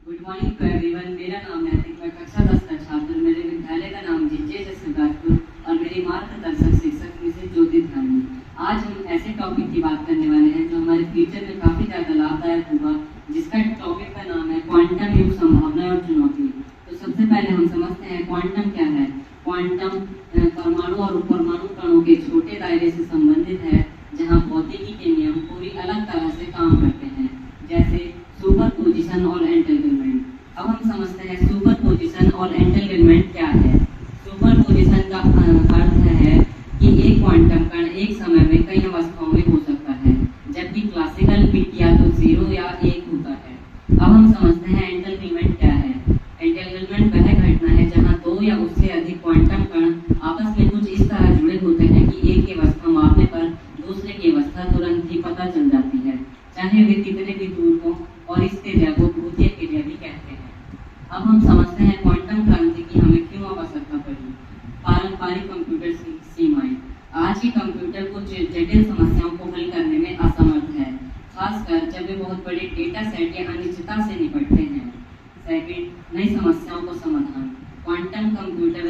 Good morning to everyone. मेरा नाम नैतिक, मैं कक्षा 10 का छात्र। मेरे विद्यालय का नाम जीजेएस सिद्धार्थपुर और मेरी मार्गदर्शक शिक्षक मिसेस ज्योति धानी। आज हम ऐसे टॉपिक की बात करने वाले हैं जो हमारे फ्यूचर में काफ़ी ज़्यादा लाभदायक होगा, जिसका टॉपिक का नाम है क्वांटम युग, संभावना और चुनौती। तो सबसे पहले हम समझते हैं क्वांटम क्या है। क्वांटम परमाणु और उपपरमाणु कणों के छोटे दायरे से संबंधित है, जहाँ भौतिकी के नियम पूरी अलग तरह से काम करते हैं, जैसे सुपर पोजिशन और एंटेंगलमेंट। अब हम समझते हैं सुपर पोजिशन और एंटेंगलमेंट क्या है। सुपर पोजिशन का अर्थ है कि एक क्वांटम कण एक समय में कई अवस्थाओं में हो सकता है, जबकि क्लासिकल बिट या तो 0 या 1 होता है। अब हम समझते हैं एंटेंगलमेंट क्या है। एंटेंगलमेंट वह घटना है जहाँ दो या उससे अधिक क्वांटम कण आपस में कुछ इस तरह जुड़े होते हैं कि एक की अवस्था मापने पर दूसरे की अवस्था तुरंत ही पता चल जाती है, चाहे वे कितने भी दूर हों, और इस क्रिया को भौतिक क्रिया भी कहते हैं। अब हम समझते हैं क्वांटम क्रांति की हमें क्यों आवश्यकता पड़ी। पारंपरिक कंप्यूटर सीमाएं। आज के कंप्यूटर कुछ जटिल समस्याओं को हल करने में असमर्थ है, खासकर जब वे बहुत बड़े डेटा सेट या अनिश्चितता से निपटते हैं। सेकंड, नई समस्याओं को समाधान। क्वांटम कंप्यूटर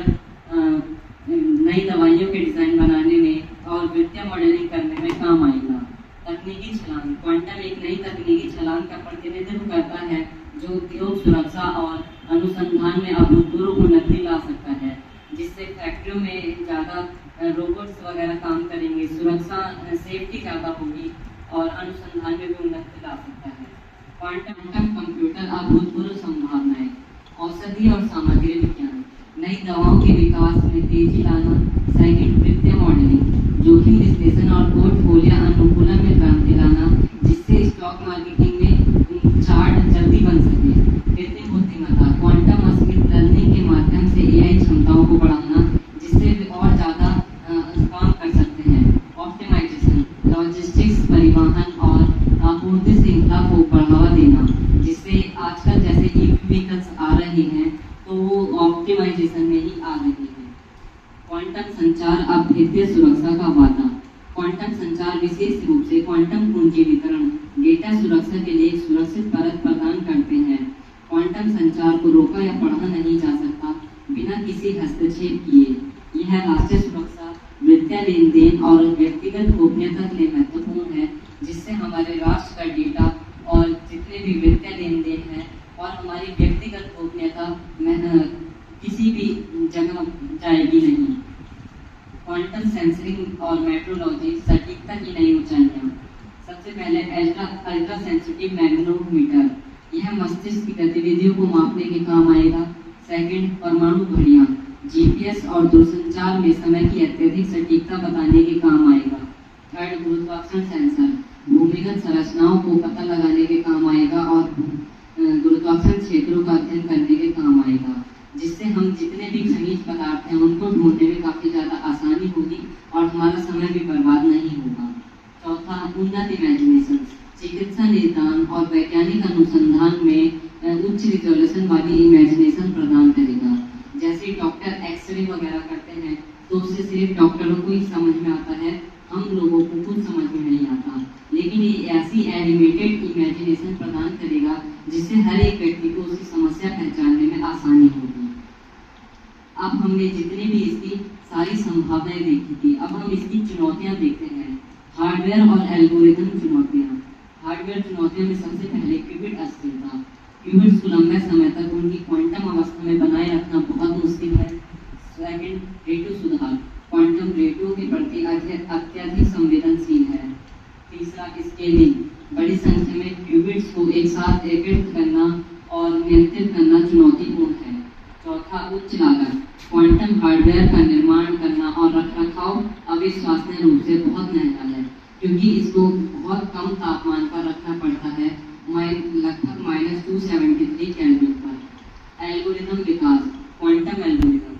नई दवाइयों के डिजाइन बनाने में और वित्तीय मॉडलिंग करने में काम आएगा। तकनीकी छलांग। क्वांटम एक नई तकनीकी छलांग का प्रतिनिधित्व करता है जो उद्योग, सुरक्षा और अनुसंधान में अभूतपूर्व उन्नति ला सकता है, जिससे फैक्ट्रियों में ज़्यादा रोबोट्स वगैरह काम करेंगे, सुरक्षा सेफ्टी ज़्यादा होगी और अनुसंधान में भी उन्नति ला सकता है। क्वांटम कंप्यूटर अभूतपूर्व संभावनाएं। औषधि और सामग्री विज्ञान। नई दवाओं के विकास में तेजी लाना। सेकंड, वित्तीय मॉडलिंग। जोखिम विश्लेषण और पोर्टफोलियो अनुकूलन में क्रांति लाना, जिससे स्टॉक मार्केटिंग में चार्ट जल्दी बन सके। कृत्रिम बुद्धिमत्ता। क्वांटम मशीन लर्निंग के माध्यम से एआई क्षमताओं को बढ़ाना, जिससे वे और ज़्यादा काम कर सकते हैं। ऑप्टिमाइजेशन। लॉजिस्टिक्स, परिवहन और आपूर्ति श्रृंखला को बढ़ावा देना, जिससे आजकल जैसे ईवी व्हीकल्स आ रही हैं तो वो ऑप्टिमाइजेशन में ही आ रही है। क्वांटम संचार, अभेद्य सुरक्षा का वादा। क्वांटम संचार विशेष रूप से क्वांटम कुंजी वितरण, डेटा सुरक्षा के लिए एक सुरक्षित परत प्रदान करते हैं। क्वांटम संचार को रोका या पढ़ा नहीं जा सकता बिना किसी हस्तक्षेप किए। यह राष्ट्रीय सुरक्षा, वित्तीय लेन देन और व्यक्तिगत गोपनीयता के लिए महत्वपूर्ण है, जिससे हमारे राष्ट्र का डेटा और जितने भी वित्तीय लेन देन है और हमारी व्यक्तिगत गोपनीयता किसी भी जगह जाएगी नहीं। क्वांटम सेंसरिंग और मेट्रोलॉजी, सटीकता की नई ऊंचाइयां। सबसे पहले अल्ट्रा सेंसिटिव मैग्नेटोमीटर, यह मस्तिष्क की गतिविधियों को मापने के काम आएगा। सेकंड, परमाणु घड़ियां, जीपीएस और दूरसंचार में समय की अत्यधिक सटीकता बताने के काम आएगा। थर्ड, गुरुत्वाकर्षण सेंसर, भूमिगत संरचनाओं को पता लगाने के काम आएगा और गुरुत्वाकर्षण क्षेत्रों का अध्ययन करने के काम आएगा, जिससे हम जितने भी खनिज पदार्थ हैं उनको ढूंढने में काफ़ी ज़्यादा आसानी होगी और हमारा समय भी बर्बाद नहीं होगा। चौथा, उन्नत इमेजिनेशन, चिकित्सा निदान और वैज्ञानिक अनुसंधान में उच्च रिजोल्यूशन वाली इमेजिनेशन प्रदान करेगा। जैसे डॉक्टर एक्सरे वगैरह करते हैं तो उससे सिर्फ डॉक्टरों को ही समझ में आता है, हम लोगों को कुछ समझ में नहीं आता, लेकिन ये ऐसी एनिमेटेड इमेजिनेशन प्रदान करेगा जिससे हर एक व्यक्ति को उसकी समस्या पहचानने में आसानी होगी। अब हमने जितनी भी इसकी सारी संभावनाएं देखी थी, अब हम इसकी चुनौतियां देखते हैं। हार्डवेयर और एल्गोरिथम चुनौतियां। हार्डवेयर चुनौतियों में सबसे पहले क्यूबिट अस्थिरता। क्यूबिट्स को लंबे समय तक उनकी क्वांटम अवस्था में बनाए रखना बहुत मुश्किल है। सेकंड, रेडियो सुधार, क्वांटम रेडियो के प्रति अत्यधिक संवेदनशील है। तीसरा, स्केलिंग, बड़ी संख्या में क्यूबिट्स को एक साथ एकत्रित करना और नियंत्रित करना चुनौतीपूर्ण है। चौथा, उच्च लागत, क्वांटम हार्डवेयर का निर्माण करना और रखरखाव अविश्वसनीय रूप से बहुत महंगा है, क्योंकि इसको बहुत कम तापमान पर रखना पड़ता है, लगभग -273 केल्विन पर। एल्गोरिथम विकास, क्वांटम एल्गोरिथम,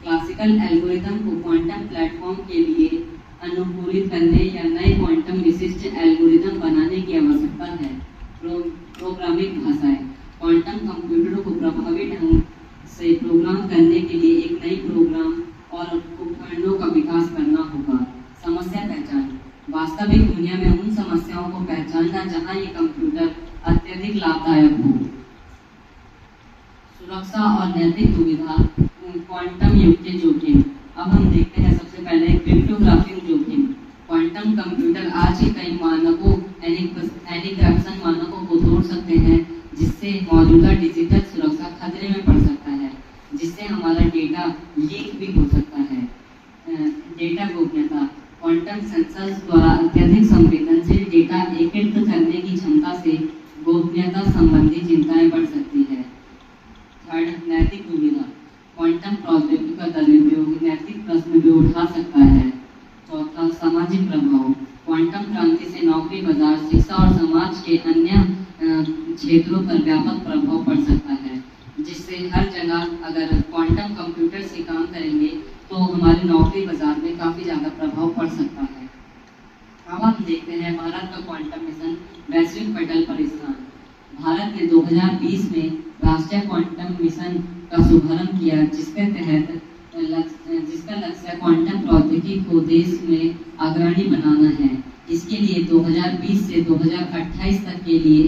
क्लासिकल एल्गोरिथम को क्वांटम प्लेटफॉर्म के लिए अनुकूलित करने या नए क्वांटम विशिष्ट एल्गोरिथम बनाने की आवश्यकता है। प्रोग्रामिंग भाषाएं, क्वांटम कंप्यूटरों को प्रभावी ढंग से प्रोग्राम करने के लिए एक नई प्रोग्राम और उपकरणों का विकास करना होगा। समस्या पहचान, वास्तविक दुनिया में उन समस्याओं को पहचानना जहां ये कंप्यूटर अत्यधिक लाभदायक हो। सुरक्षा और नैतिक दुविधा, क्वांटम युग के जोखिम। अब हम देखते हैं सबसे पहले क्रिप्टोग्राफी जोखिम। क्वांटम कंप्यूटर आज के कई मानकों एन्क्रिप्शन मानकों को तोड़ सकते हैं, जिससे मौजूदा डिजिटल सुरक्षा खतरे में पड़ सकता है, जिससे हमारा डेटा लीक भी हो सकता है। डेटा गोपनीयता, क्वांटम सेंसर्स द्वारा अत्यधिक संवेदनशील डेटा एकत्रित करने की क्षमता से गोपनीयता संबंधी चिंताएं बढ़ सकती है। थर्ड, नैतिक दुविधा, क्वांटम प्रौद्योगिकी का दुरुपयोग नैतिक प्रश्न भी उठा सकता है। चौथा, सामाजिक प्रभाव, क्वांटम क्रांति से नौकरी बाजार, शिक्षा और समाज के अन्य क्षेत्रों पर व्यापक प्रभाव पड़ सकता है, जिससे हर जगह अगर क्वांटम कंप्यूटर से काम करेंगे तो हमारे नौकरी बाजार में काफ़ी ज़्यादा प्रभाव पड़ सकता है। अब हम देखते हैं भारत का क्वांटम मिशन वैश्विक पटल पर स्थान। भारत ने 2020 में राष्ट्रीय क्वांटम मिशन का शुभारंभ किया, जिसका लक्ष्य क्वांटम प्रौद्योगिकी को देश में अग्रणी बनाना है। इसके लिए 2020 से 2028 तक के लिए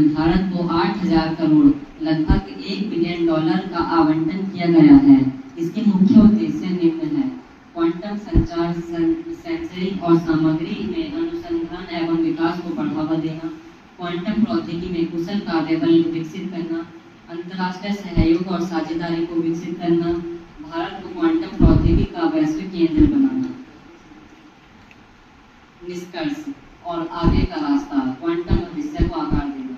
भारत को 8,000 करोड़ लगभग $1 बिलियन का आवंटन किया गया है। इसके मुख्य उद्देश्य निम्न है: क्वांटम संचार, सेंसरिंग और सामग्री में अनुसंधान एवं विकास को बढ़ावा देना, क्वांटम प्रौद्योगिकी में कुशल कार्यबल विकसित करना, अंतर्राष्ट्रीय सहयोग और साझेदारी को विकसित करना, भारत को क्वांटम प्रौद्योगिकी का वैश्विक केंद्र बनाना। निष्कर्ष और आगे का रास्ता, क्वांटम भविष्य को आकार देना।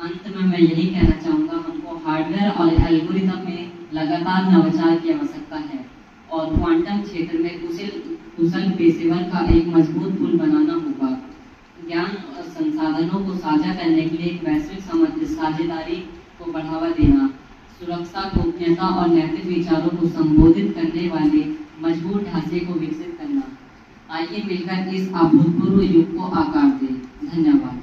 अंत में मैं यही कहना चाहूँगा, हमको हार्डवेयर और एल्गोरिथम में लगातार नवाचार की आवश्यकता है और क्वांटम क्षेत्र में कुशल पेशेवर का एक मजबूत पुल बनाना होगा। ज्ञान और संसाधनों को साझा करने के लिए एक वैश्विक साझेदारी को बढ़ावा देना, सुरक्षा, गोपनीयता और नैतिक विचारों को संबोधित करने वाले मजबूत ढांचे को विकसित करना। आइए मिलकर इस अभूतपूर्व युग को आकार दें। धन्यवाद।